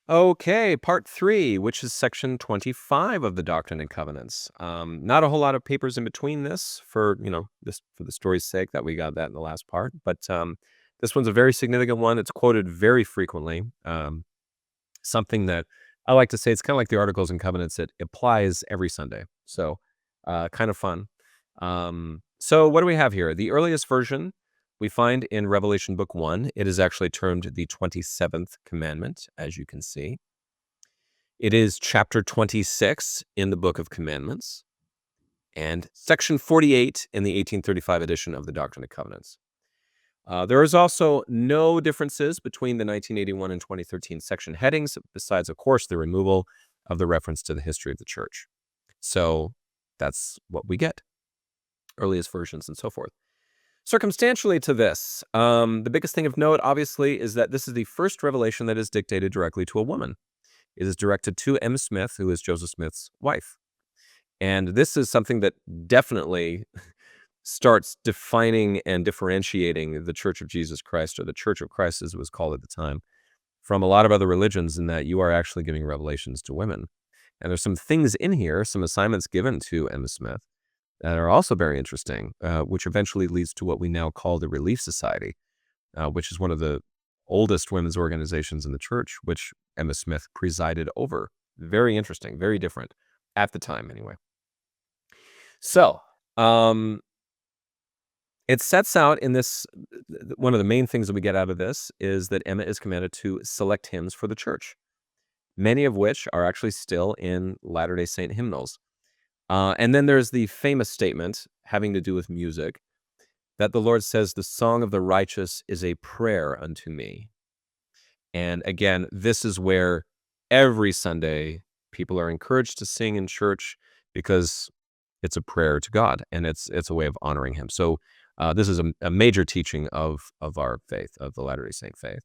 Okay, part 3, which is section 25 of the Doctrine and Covenants. Not a whole lot of papers in between this for, for the story's sake that we got that in the last part, but this one's a very significant one. It's quoted very frequently. Something that I like to say, it's kind of like the Articles and Covenants. It applies every Sunday. So kind of fun. So what do we have here? The earliest version we find in Revelation book 1. It is actually termed the 27th commandment, as you can see. It is chapter 26 in the Book of Commandments and section 48 in the 1835 edition of the Doctrine and Covenants. There is also no differences between the 1981 and 2013 section headings, besides, of course, the removal of the reference to the history of the church. So that's what we get, earliest versions and so forth. Circumstantially to this, the biggest thing of note, obviously, is that this is the first revelation that is dictated directly to a woman. It is directed to Emma Smith, who is Joseph Smith's wife. And this is something that definitely starts defining and differentiating the Church of Jesus Christ, or the Church of Christ as it was called at the time, from a lot of other religions, in that you are actually giving revelations to women. And there's some things in here, some assignments given to Emma Smith that are also very interesting, which eventually leads to what we now call the Relief Society, which is one of the oldest women's organizations in the church, which Emma Smith presided over. Very interesting, very different at the time anyway. So, it sets out in this, one of the main things that we get out of this is that Emma is commanded to select hymns for the church, many of which are actually still in Latter-day Saint hymnals. And then there's the famous statement having to do with music, that the Lord says, "The song of the righteous is a prayer unto me." And again, this is where every Sunday people are encouraged to sing in church, because it's a prayer to God, and it's a way of honoring him. So this is a major teaching of our faith, of the Latter-day Saint faith.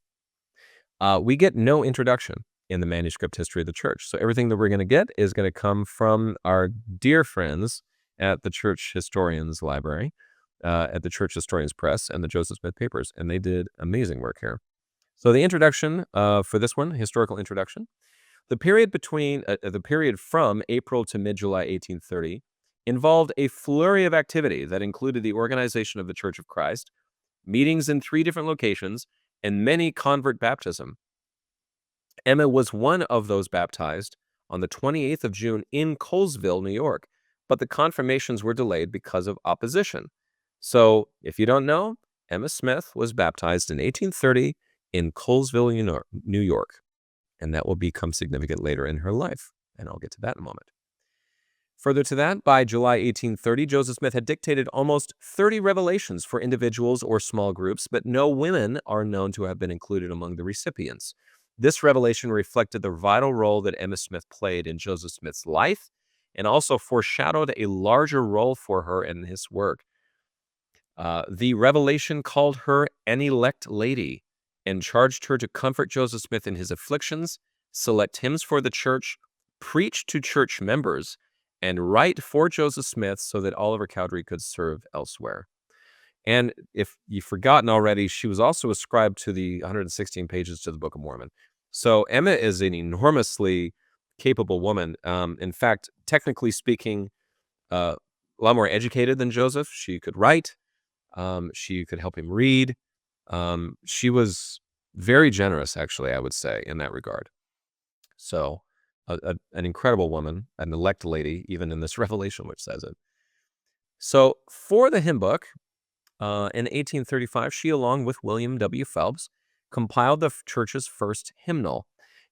We get no introduction in the manuscript history of the church. So everything that we're going to get is going to come from our dear friends at the Church Historians Library, at the Church Historians Press, and the Joseph Smith Papers, and they did amazing work here. So the introduction for this one, historical introduction, the period from April to mid-July 1830 involved a flurry of activity that included the organization of the Church of Christ, meetings in 3 different locations, and many convert baptism. Emma was one of those baptized on the 28th of June in Colesville, New York, but the confirmations were delayed because of opposition. So, if you don't know, Emma Smith was baptized in 1830 in Colesville, New York, and that will become significant later in her life, and I'll get to that in a moment. Further to that, by July 1830, Joseph Smith had dictated almost 30 revelations for individuals or small groups, but no women are known to have been included among the recipients. This revelation reflected the vital role that Emma Smith played in Joseph Smith's life, and also foreshadowed a larger role for her in his work. The revelation called her an elect lady and charged her to comfort Joseph Smith in his afflictions, select hymns for the church, preach to church members, and write for Joseph Smith so that Oliver Cowdery could serve elsewhere. And if you've forgotten already, she was also ascribed to the 116 pages to the Book of Mormon. So Emma is an enormously capable woman. In fact, technically speaking, a lot more educated than Joseph. She could write. She could help him read. She was very generous, actually, I would say, in that regard. So an incredible woman, an elect lady, even in this revelation, which says it. So for the hymn book, in 1835, she, along with William W. Phelps, compiled the church's first hymnal,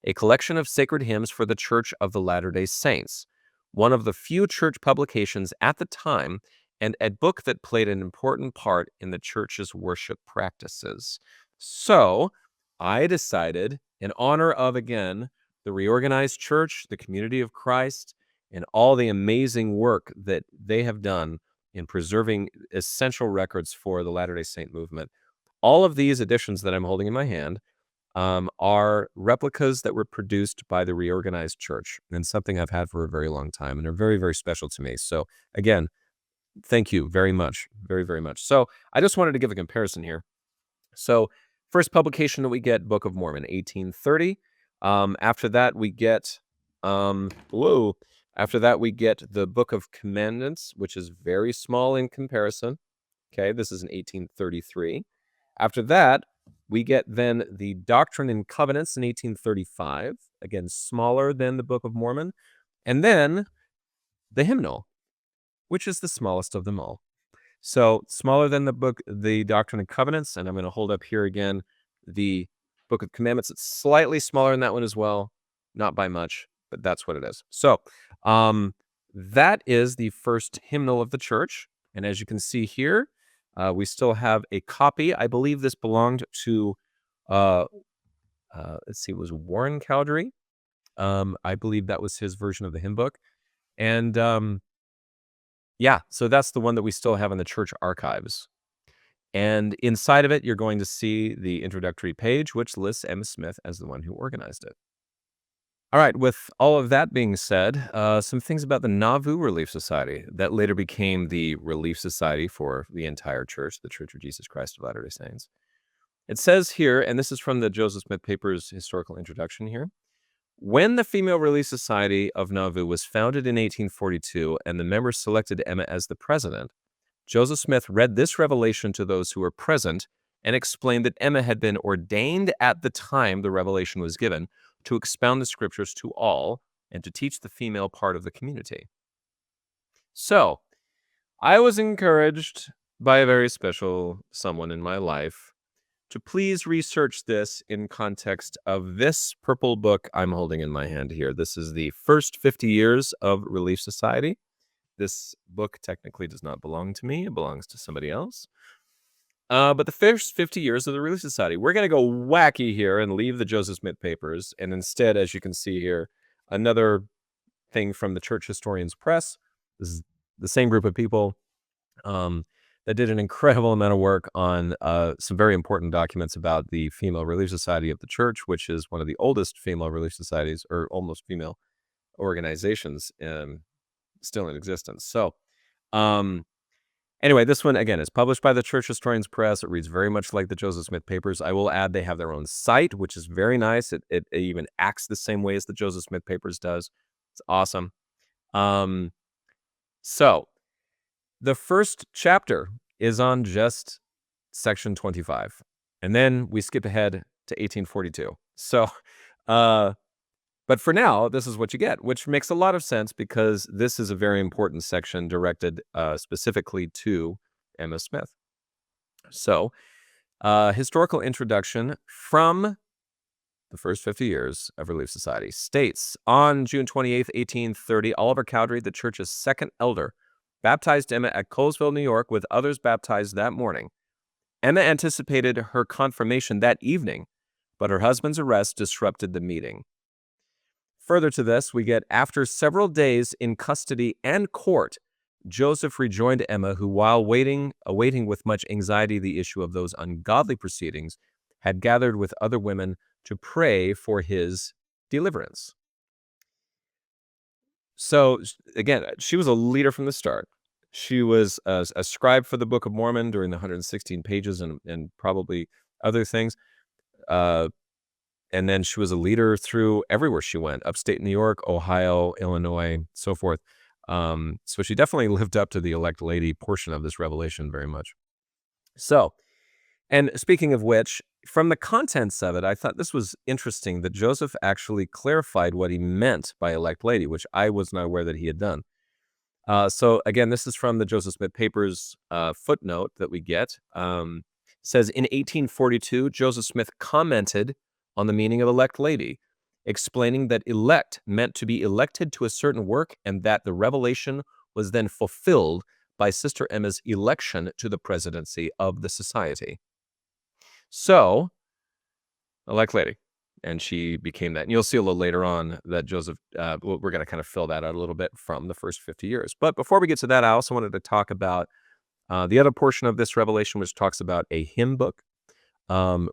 a collection of sacred hymns for the Church of the Latter-day Saints, one of the few church publications at the time, and a book that played an important part in the church's worship practices. So I decided, in honor of, again, the reorganized church, the community of Christ, and all the amazing work that they have done in preserving essential records for the Latter-day Saint movement. All of these editions that I'm holding in my hand are replicas that were produced by the reorganized church, and something I've had for a very long time, and are very, very special to me. So again, thank you very much, very, very much. So I just wanted to give a comparison here. So first publication that we get, Book of Mormon, 1830. After that, we get After that, we get the Book of Commandments, which is very small in comparison. Okay, this is in 1833. After that, we get then the Doctrine and Covenants in 1835, again, smaller than the Book of Mormon. And then the hymnal, which is the smallest of them all. So smaller than the Doctrine and Covenants, and I'm going to hold up here again the Book of Commandments. It's slightly smaller than that one as well, not by much, but that's what it is. So that is the first hymnal of the church, and as you can see here, we still have a copy. I believe this belonged to, uh, let's see, it was Warren Cowdery. I believe that was his version of the hymn book, and yeah, so that's the one that we still have in the church archives. And inside of it, you're going to see the introductory page, which lists Emma Smith as the one who organized it. All right, with all of that being said, some things about the Nauvoo Relief Society that later became the Relief Society for the entire church, the Church of Jesus Christ of Latter-day Saints. It says here, and this is from the Joseph Smith Papers historical introduction here, when the Female Relief Society of Nauvoo was founded in 1842 and the members selected Emma as the president, Joseph Smith read this revelation to those who were present and explained that Emma had been ordained at the time the revelation was given to expound the scriptures to all and to teach the female part of the community. So, I was encouraged by a very special someone in my life to please research this in context of this purple book I'm holding in my hand here. This is the First 50 Years of Relief Society. This book technically does not belong to me. It belongs to somebody else. But the first 50 years of the Relief Society, we're going to go wacky here and leave the Joseph Smith Papers. And instead, as you can see here, another thing from the Church Historians Press. This is the same group of people that did an incredible amount of work on some very important documents about the Female Relief Society of the Church, which is one of the oldest female relief societies, or almost female organizations still in existence. So, anyway, this one, again, is published by the Church Historians Press. It reads very much like the Joseph Smith Papers. I will add they have their own site, which is very nice. It even acts the same way as the Joseph Smith Papers does. It's awesome. So, the first chapter is on just section 25. And then we skip ahead to 1842. So, but for now, this is what you get, which makes a lot of sense because this is a very important section directed specifically to Emma Smith. So, historical introduction from the first 50 years of Relief Society states, on June 28th, 1830, Oliver Cowdery, the church's second elder, baptized Emma at Colesville, New York, with others baptized that morning. Emma anticipated her confirmation that evening, but her husband's arrest disrupted the meeting. Further to this, we get, after several days in custody and court, Joseph rejoined Emma, who, while awaiting with much anxiety the issue of those ungodly proceedings, had gathered with other women to pray for his deliverance. So, again, she was a leader from the start. She was a scribe for the Book of Mormon during the 116 pages and probably other things. And then she was a leader through everywhere she went, upstate New York, Ohio, Illinois, so forth. So she definitely lived up to the elect lady portion of this revelation very much. So, and speaking of which, from the contents of it, I thought this was interesting that Joseph actually clarified what he meant by elect lady, which I was not aware that he had done. So again, this is from the Joseph Smith Papers footnote that we get. Says, in 1842, Joseph Smith commented on the meaning of elect lady, explaining that elect meant to be elected to a certain work and that the revelation was then fulfilled by Sister Emma's election to the presidency of the society. So, elect lady, and she became that. And you'll see a little later on that Joseph, we're going to kind of fill that out a little bit from the first 50 years. But before we get to that, I also wanted to talk about the other portion of this revelation, which talks about a hymn book,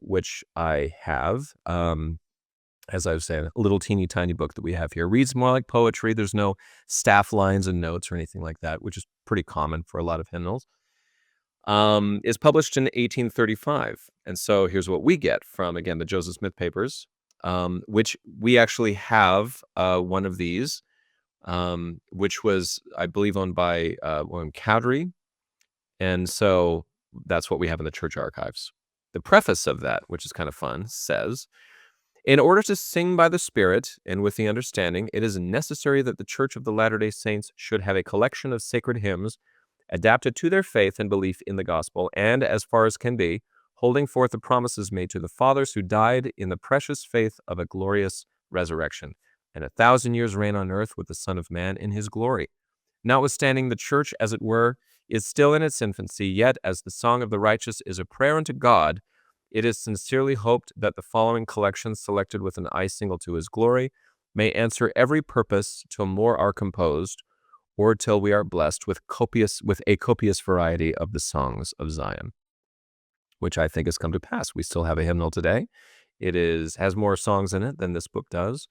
which I have. As I was saying, a little teeny tiny book that we have here. Reads more like poetry. There's no staff lines and notes or anything like that, which is pretty common for a lot of hymnals. Is published in 1835. And so here's what we get from, again, the Joseph Smith Papers. which we actually have one of these, which was, I believe, owned by William Cowdery. And so that's what we have in the church archives. The preface of that, which is kind of fun, says, in order to sing by the Spirit and with the understanding, it is necessary that the Church of the Latter-day Saints should have a collection of sacred hymns adapted to their faith and belief in the gospel, and, as far as can be, holding forth the promises made to the fathers who died in the precious faith of a glorious resurrection, and 1,000 years reign on earth with the Son of Man in his glory. Notwithstanding, the church, as it were, is still in its infancy, yet as the song of the righteous is a prayer unto God, it is sincerely hoped that the following collection, selected with an eye single to his glory, may answer every purpose till more are composed, or till we are blessed with a copious variety of the songs of Zion, which I think has come to pass. We still have a hymnal today. It has more songs in it than this book does.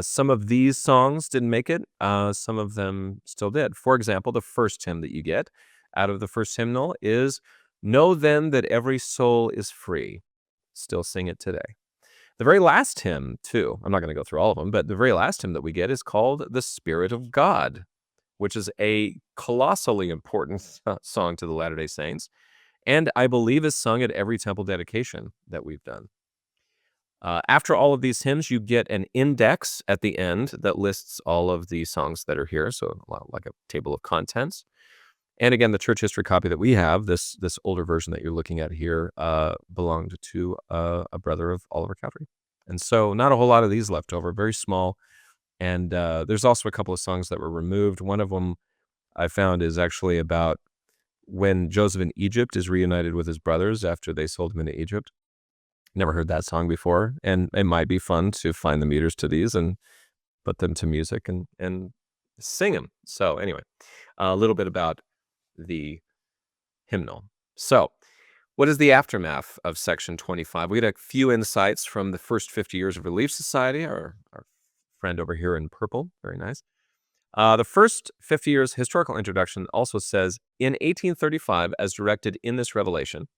Some of these songs didn't make it. Some of them still did. For example, the first hymn that you get out of the first hymnal is "Know then that every soul is free." Still sing it today. The very last hymn, too, I'm not going to go through all of them, but the very last hymn that we get is called "The Spirit of God," which is a colossally important song to the Latter-day Saints, and I believe is sung at every temple dedication that we've done. After all of these hymns, you get an index at the end that lists all of the songs that are here, so like a table of contents. And again, the church history copy that we have, this older version that you're looking at here, belonged to a brother of Oliver Cowdery. And so not a whole lot of these left over, very small. And there's also a couple of songs that were removed. One of them I found is actually about when Joseph in Egypt is reunited with his brothers after they sold him into Egypt. Never heard that song before, and it might be fun to find the meters to these and put them to music and sing them. So anyway, a little bit about the hymnal. So what is the aftermath of section 25? We had a few insights from the first 50 years of Relief Society, our friend over here in purple. Very nice. The first 50 years historical introduction also says, in 1835, as directed in this revelation,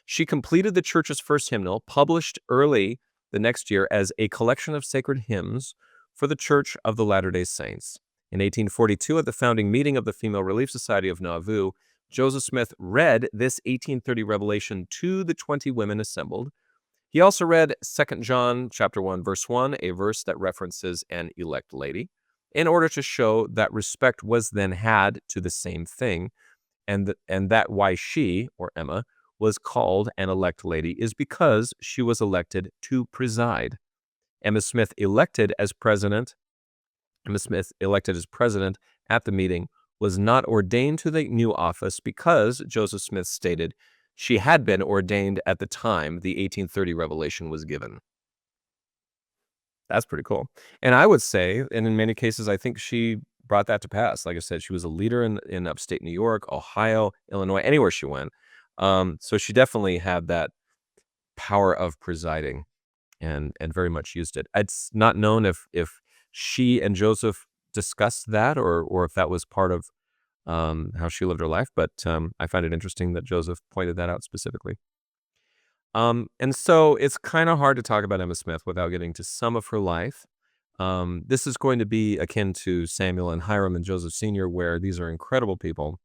she completed the church's first hymnal, published early the next year as a collection of sacred hymns for the Church of the Latter-day Saints. In 1842, at the founding meeting of the Female Relief Society of Nauvoo, Joseph Smith read this 1830 revelation to the 20 women assembled. He also read 2 John chapter 1, verse 1, a verse that references an elect lady, in order to show that respect was then had to the same thing, and that why she, or Emma, was called an elect lady is because she was elected to preside. Emma Smith elected as president at the meeting was not ordained to the new office because Joseph Smith stated she had been ordained at the time the 1830 revelation was given. That's pretty cool. And I would say, and in many cases, I think she brought that to pass. Like I said, she was a leader in upstate New York, Ohio, Illinois, anywhere she went. So she definitely had that power of presiding and very much used it. It's not known if she and Joseph discussed that or if that was part of how she lived her life, but I find it interesting that Joseph pointed that out specifically. And so it's kind of hard to talk about Emma Smith without getting to some of her life. This is going to be akin to Samuel and Hiram and Joseph Sr., where these are incredible people.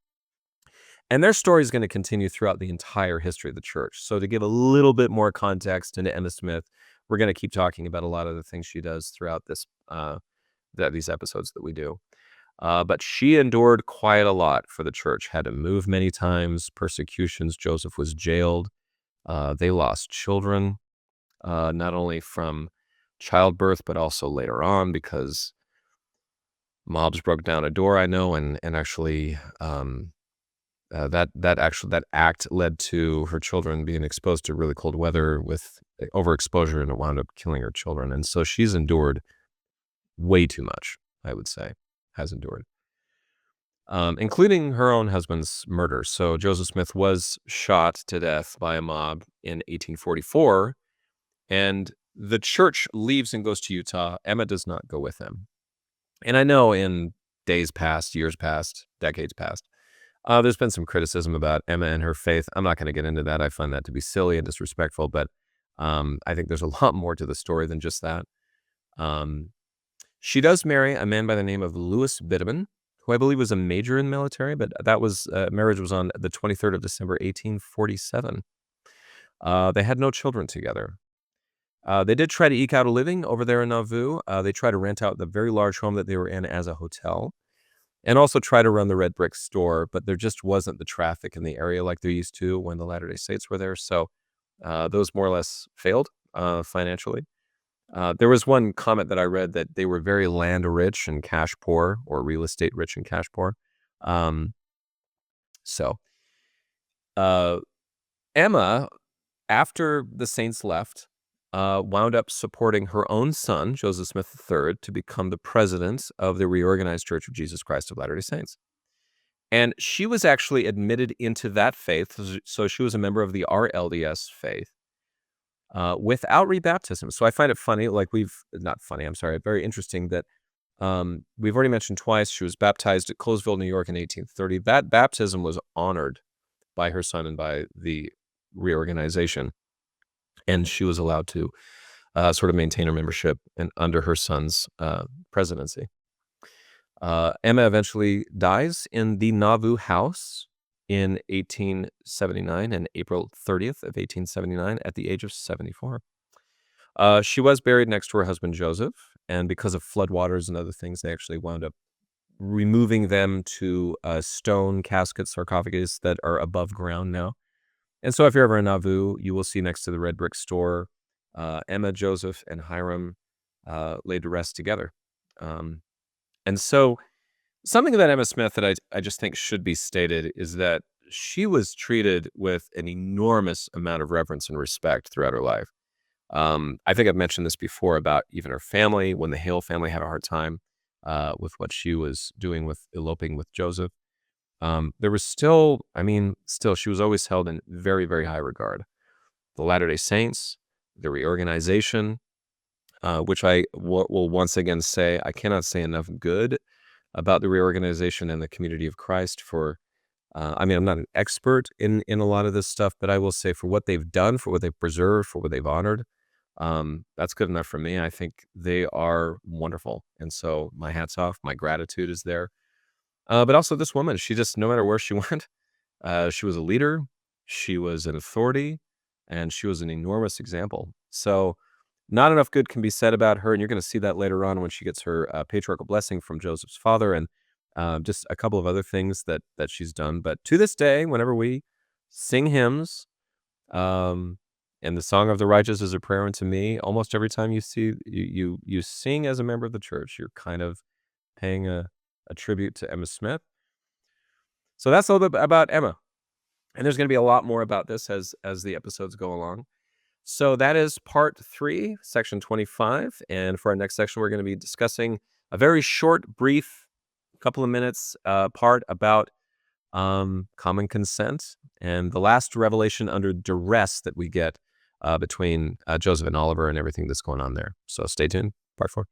And their story is going to continue throughout the entire history of the church. So to give a little bit more context into Emma Smith, we're going to keep talking about a lot of the things she does throughout these episodes that we do. But she endured quite a lot for the church, had to move many times, persecutions. Joseph was jailed. They lost children, not only from childbirth, but also later on because mobs broke down a door, I know, and actually that act led to her children being exposed to really cold weather with overexposure, and it wound up killing her children. And so she's endured way too much, I would say, has endured. Including her own husband's murder. So Joseph Smith was shot to death by a mob in 1844, and the church leaves and goes to Utah. Emma does not go with them. And I know in days past, years past, decades past, there's been some criticism about Emma and her faith. I'm not going to get into that. I find that to be silly and disrespectful, but I think there's a lot more to the story than just that. Um, she does marry a man by the name of Louis Bideman, who I believe was a major in the military, but that was marriage was on the 23rd of December, 1847. They had no children together. They did try to eke out a living over there in Nauvoo. They tried to rent out the very large home that they were in as a hotel, and also try to run the red brick store, but there just wasn't the traffic in the area like there used to when the Latter-day Saints were there, so those more or less failed financially. There was one comment that I read that they were very land rich and cash poor, or real estate rich and cash poor. Um, so, uh, Emma, after the Saints left, wound up supporting her own son, Joseph Smith III, to become the president of the Reorganized Church of Jesus Christ of Latter-day Saints. And she was actually admitted into that faith, so she was a member of the RLDS faith, without rebaptism. So I find it funny, like not funny, I'm sorry, very interesting that we've already mentioned twice she was baptized at Colesville, New York in 1830. That baptism was honored by her son and by the reorganization, and she was allowed to sort of maintain her membership and under her son's presidency. Emma eventually dies in the Nauvoo house in 1879, and April 30th of 1879 at the age of 74. She was buried next to her husband Joseph, and because of floodwaters and other things, they actually wound up removing them to stone casket sarcophagus that are above ground now. And so if you're ever in Nauvoo, you will see next to the red brick store, Emma, Joseph, and Hiram laid to rest together. Um, and so something about Emma Smith that I just think should be stated is that she was treated with an enormous amount of reverence and respect throughout her life. I think I've mentioned this before about even her family, when the Hale family had a hard time with what she was doing with eloping with Joseph. There was still, she was always held in very, very high regard. The Latter-day Saints, the reorganization, which I will once again say, I cannot say enough good about the reorganization and the Community of Christ for, I'm not an expert in a lot of this stuff, but I will say for what they've done, for what they've preserved, for what they've honored, that's good enough for me. I think they are wonderful. And so my hat's off, my gratitude is there. But also this woman, she just, no matter where she went, she was a leader, she was an authority, and she was an enormous example. So not enough good can be said about her, and you're going to see that later on when she gets her patriarchal blessing from Joseph's father, and just a couple of other things that she's done. But to this day, whenever we sing hymns, um, and the song of the righteous is a prayer unto me, almost every time you see you sing as a member of the church, you're kind of paying a tribute to Emma Smith. So that's a little bit about Emma, and there's going to be a lot more about this as the episodes go along. So that is part 3, section 25. And for our next section, we're going to be discussing a very short, brief, couple of minutes part about common consent and the last revelation under duress that we get between Joseph and Oliver and everything that's going on there. So stay tuned. Part 4.